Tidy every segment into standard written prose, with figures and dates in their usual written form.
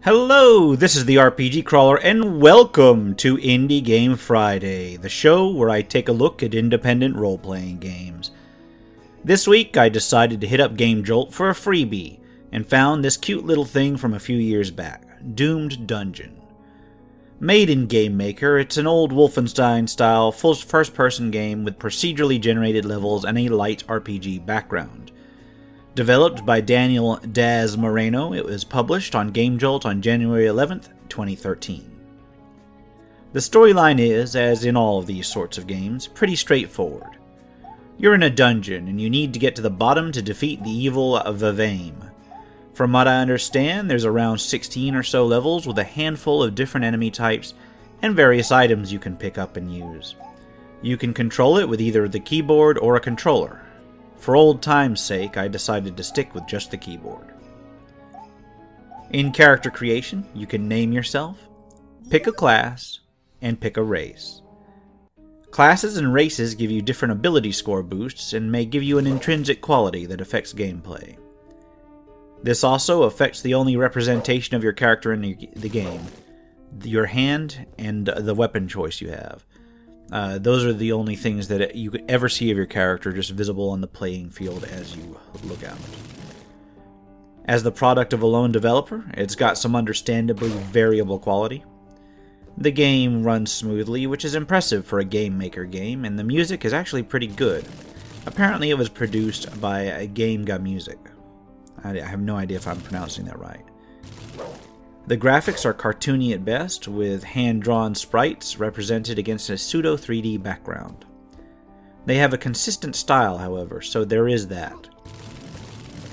Hello, this is the RPG Crawler, and welcome to Indie Game Friday, the show where I take a look at independent role-playing games. This week, I decided to hit up Gamejolt for a freebie, and found this cute little thing from a few years back, Doomed Dungeon. Made in Game Maker, it's an old Wolfenstein-style first-person game with procedurally generated levels and a light RPG background. Developed by Daniel Daz Moreno, it was published on Gamejolt on January 11th, 2013. The storyline is, as in all of these sorts of games, pretty straightforward. You're in a dungeon, and you need to get to the bottom to defeat the evil Vavaim. From what I understand, there's around 16 or so levels with a handful of different enemy types and various items you can pick up and use. You can control it with either the keyboard or a controller. For old time's sake, I decided to stick with just the keyboard. In character creation, you can name yourself, pick a class, and pick a race. Classes and races give you different ability score boosts and may give you an intrinsic quality that affects gameplay. This also affects the only representation of your character in the game, your hand and the weapon choice you have. Those are the only things that you could ever see of your character just visible on the playing field as you look out. As the product of a lone developer, it's got some understandably variable quality. The game runs smoothly, which is impressive for a Game Maker game, and the music is actually pretty good. Apparently it was produced by Gamejolt. I have no idea if I'm pronouncing that right. The graphics are cartoony at best, with hand-drawn sprites represented against a pseudo-3D background. They have a consistent style, however, so there is that.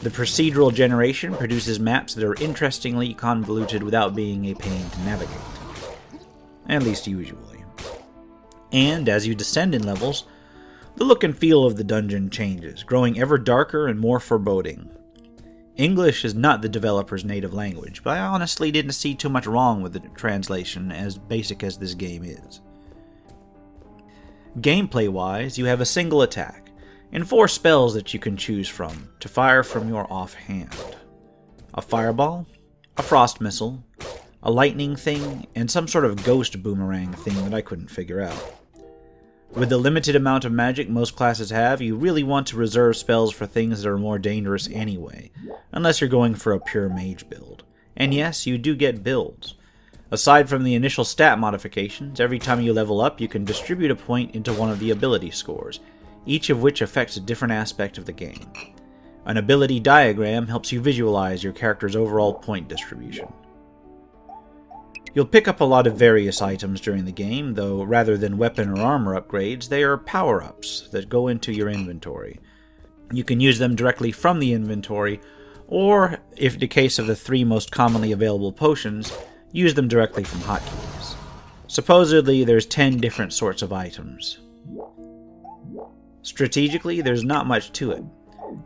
The procedural generation produces maps that are interestingly convoluted without being a pain to navigate. At least usually. And as you descend in levels, the look and feel of the dungeon changes, growing ever darker and more foreboding. English is not the developer's native language, but I honestly didn't see too much wrong with the translation, as basic as this game is. Gameplay-wise, you have a single attack, and 4 spells that you can choose from to fire from your offhand. A fireball, a frost missile, a lightning thing, and some sort of ghost boomerang thing that I couldn't figure out. With the limited amount of magic most classes have, you really want to reserve spells for things that are more dangerous anyway, unless you're going for a pure mage build. And yes, you do get builds. Aside from the initial stat modifications, every time you level up you can distribute a point into one of the ability scores, each of which affects a different aspect of the game. An ability diagram helps you visualize your character's overall point distribution. You'll pick up a lot of various items during the game, though rather than weapon or armor upgrades, they are power-ups that go into your inventory. You can use them directly from the inventory, or, if in the case of the 3 most commonly available potions, use them directly from hotkeys. Supposedly, there's 10 different sorts of items. Strategically, there's not much to it.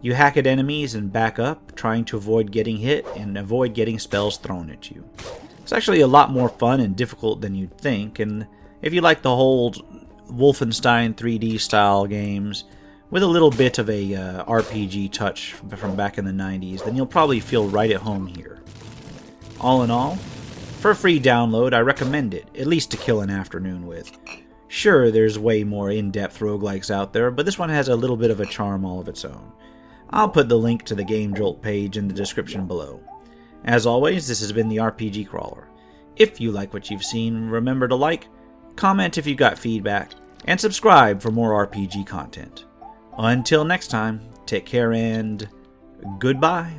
You hack at enemies and back up, trying to avoid getting hit and avoid getting spells thrown at you. It's actually a lot more fun and difficult than you'd think, and if you like the whole Wolfenstein 3D style games with a little bit of a RPG touch from back in the 90s, then you'll probably feel right at home here. All in all, for a free download, I recommend it, at least to kill an afternoon with. Sure, there's way more in-depth roguelikes out there, but this one has a little bit of a charm all of its own. I'll put the link to the Gamejolt page in the description below. As always, this has been the RPG Crawler. If you like what you've seen, remember to like, comment if you got feedback, and subscribe for more RPG content. Until next time, take care and goodbye.